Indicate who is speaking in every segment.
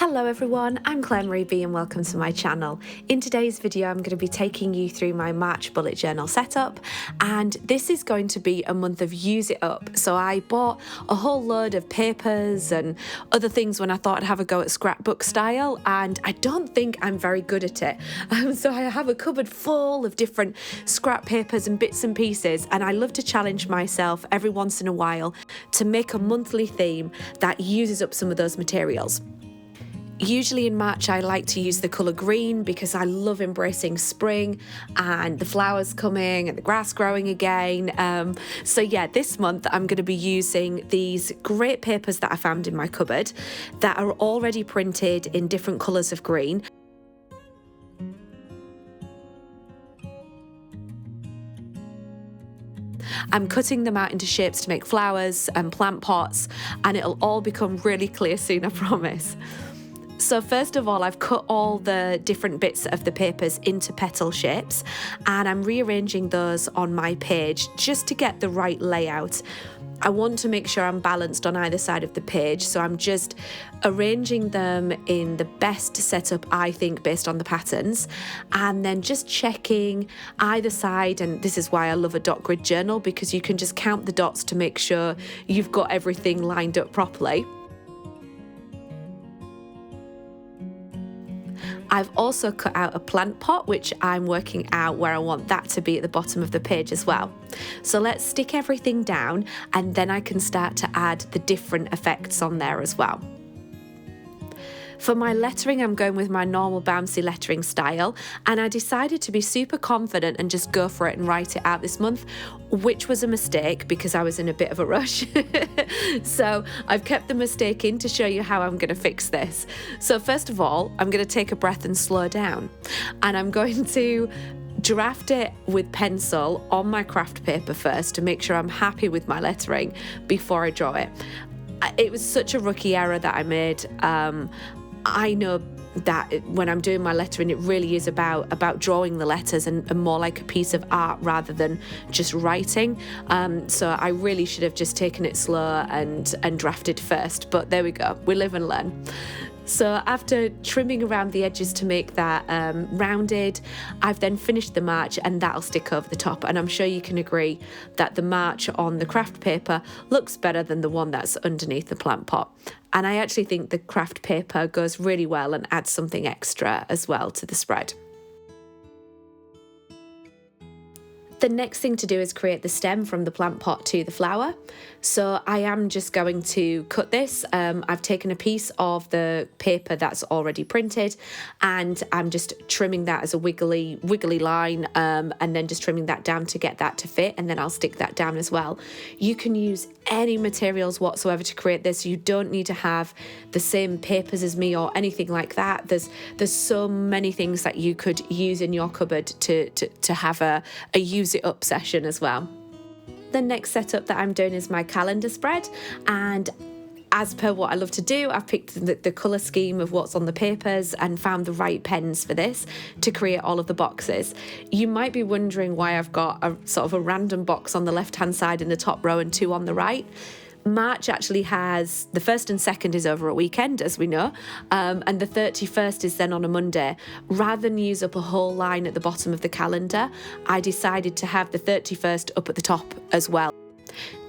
Speaker 1: Hello everyone, I'm Claire Marie B and welcome to my channel. In today's video I'm going to be taking you through my March bullet journal setup, and this is going to be a month of use it up. So I bought a whole load of papers and other things when I thought I'd have a go at scrapbook style, and I don't think I'm very good at it. So I have a cupboard full of different scrap papers and bits and pieces, and I love to challenge myself every once in a while to make a monthly theme that uses up some of those materials. Usually in March I like to use the colour green because I love embracing spring and the flowers coming and the grass growing again. So yeah, this month I'm going to be using these great papers that I found in my cupboard that are already printed in different colours of green. I'm cutting them out into shapes to make flowers and plant pots, and it'll all become really clear soon, I promise. So first of all, I've cut all the different bits of the papers into petal shapes, and I'm rearranging those on my page just to get the right layout. I want to make sure I'm balanced on either side of the page, so I'm just arranging them in the best setup, I think, based on the patterns, and then just checking either side. And this is why I love a dot grid journal, because you can just count the dots to make sure you've got everything lined up properly. I've also cut out a plant pot, which I'm working out where I want that to be at the bottom of the page as well. So let's stick everything down, and then I can start to add the different effects on there as well. For my lettering, I'm going with my normal bouncy lettering style, and I decided to be super confident and just go for it and write it out this month, which was a mistake because I was in a bit of a rush. So I've kept the mistake in to show you how I'm going to fix this. So first of all, I'm going to take a breath and slow down, and I'm going to draft it with pencil on my craft paper first to make sure I'm happy with my lettering before I draw it. It was such a rookie error that I made. I know that when I'm doing my lettering, it really is about drawing the letters and more like a piece of art rather than just writing. So I really should have just taken it slow and drafted first, but there we go, we live and learn. So after trimming around the edges to make that rounded, I've then finished the march, and that'll stick over the top. And I'm sure you can agree that the march on the craft paper looks better than the one that's underneath the plant pot. And I actually think the craft paper goes really well and adds something extra as well to the spread. The next thing to do is create the stem from the plant pot to the flower. So I am just going to cut this. I've taken a piece of the paper that's already printed, and I'm just trimming that as a wiggly line, and then just trimming that down to get that to fit, and then I'll stick that down as well. You can use any materials whatsoever to create this. You don't need to have the same papers as me or anything like that. There's so many things that you could use in your cupboard to have a use it up session as well. The next setup that I'm doing is my calendar spread, and as per what I love to do, I've picked the colour scheme of what's on the papers and found the right pens for this to create all of the boxes. You might be wondering why I've got a sort of a random box on the left hand side in the top row and two on the right. March actually has the 1st and 2nd is over a weekend, as we know, and the 31st is then on a Monday. Rather than use up a whole line at the bottom of the calendar, I decided to have the 31st up at the top as well,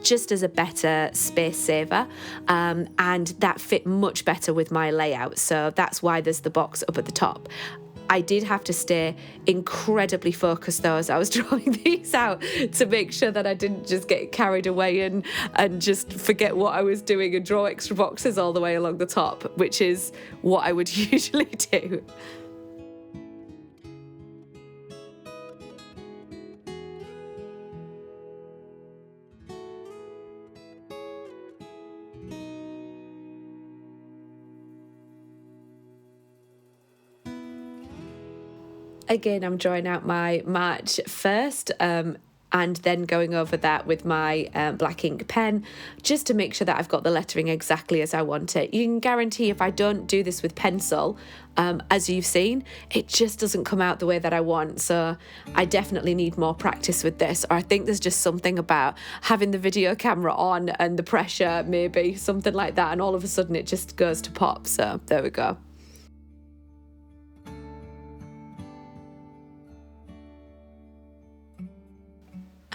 Speaker 1: just as a better space saver, and that fit much better with my layout. So that's why there's the box up at the top. I did have to stay incredibly focused though as I was drawing these out to make sure that I didn't just get carried away and just forget what I was doing and draw extra boxes all the way along the top, which is what I would usually do. Again, I'm drawing out my March 1st. and then going over that with my black ink pen just to make sure that I've got the lettering exactly as I want it. You can guarantee if I don't do this with pencil, as you've seen, it just doesn't come out the way that I want. So I definitely need more practice with this, or I think there's just something about having the video camera on and the pressure, maybe something like that, and all of a sudden it just goes to pop. So there we go.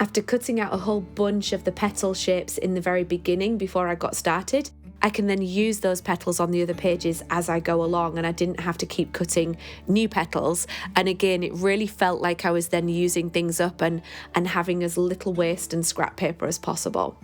Speaker 1: After cutting out a whole bunch of the petal shapes in the very beginning before I got started, I can then use those petals on the other pages as I go along, and I didn't have to keep cutting new petals. And again, it really felt like I was then using things up and having as little waste and scrap paper as possible.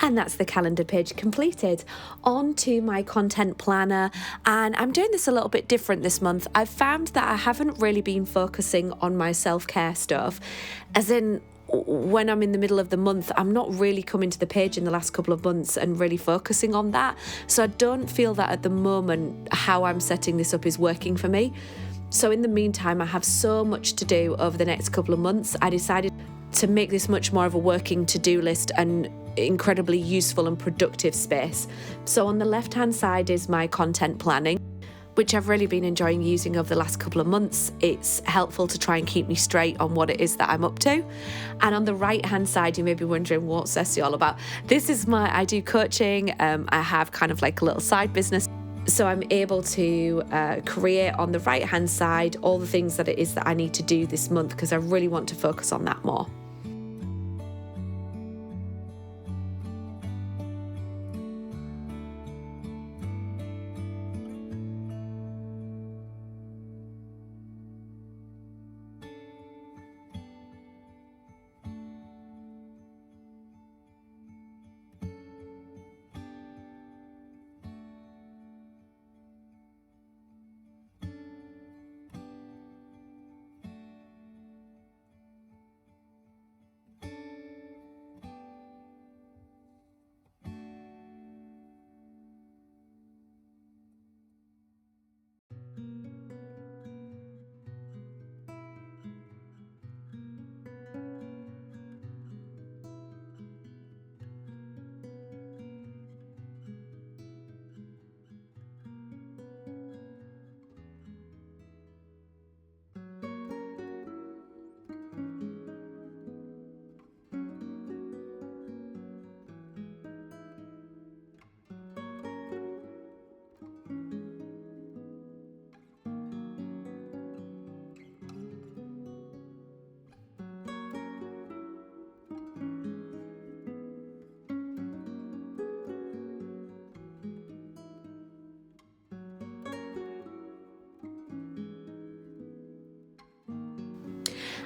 Speaker 1: And that's the calendar page completed. On to my content planner, and I'm doing this a little bit different this month. I've found that I haven't really been focusing on my self-care stuff, as in when I'm in the middle of the month, I'm not really coming to the page in the last couple of months and really focusing on that. So I don't feel that at the moment how I'm setting this up is working for me. So in the meantime, I have so much to do over the next couple of months. I decided to make this much more of a working to-do list and incredibly useful and productive space. So on the left-hand side is my content planning, which I've really been enjoying using over the last couple of months. It's helpful to try and keep me straight on what it is that I'm up to. And on the right-hand side, you may be wondering, what's Essie all about? This is I do coaching. I have kind of like a little side business. So I'm able to create on the right-hand side all the things that it is that I need to do this month, because I really want to focus on that more.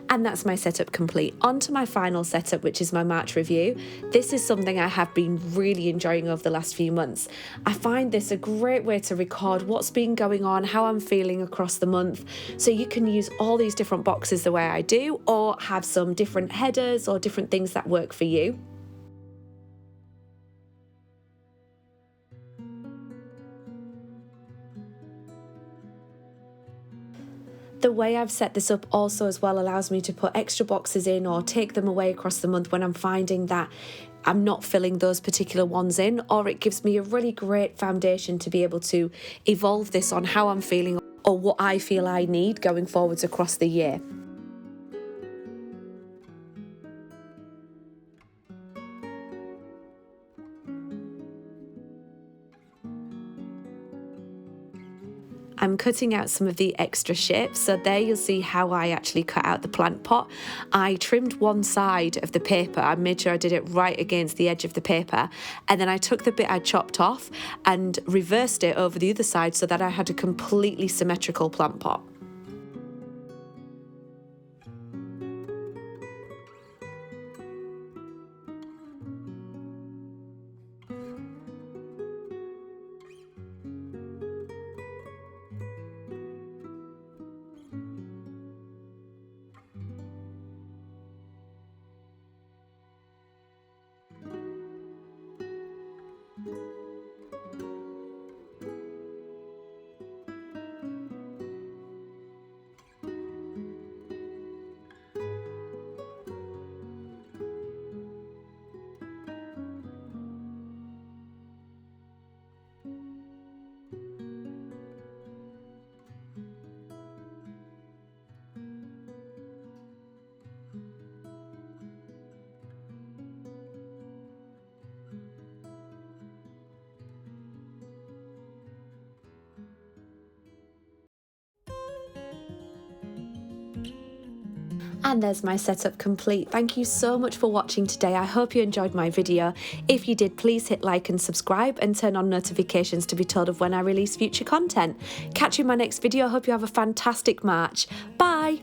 Speaker 1: And that's my setup complete. On to my final setup, which is my March review. This is something I have been really enjoying over the last few months. I find this a great way to record what's been going on, how I'm feeling across the month. So you can use all these different boxes the way I do, or have some different headers or different things that work for you. The way I've set this up also as well allows me to put extra boxes in or take them away across the month when I'm finding that I'm not filling those particular ones in, or it gives me a really great foundation to be able to evolve this on how I'm feeling or what I feel I need going forwards across the year. cutting out some of the extra shapes. So there you'll see how I actually cut out the plant pot. I trimmed one side of the paper. I made sure I did it right against the edge of the paper, and then I took the bit I chopped off and reversed it over the other side so that I had a completely symmetrical plant pot. And there's my setup complete. Thank you so much for watching today. I hope you enjoyed my video. If you did, please hit like and subscribe and turn on notifications to be told of when I release future content. Catch you in my next video. Hope you have a fantastic March. Bye!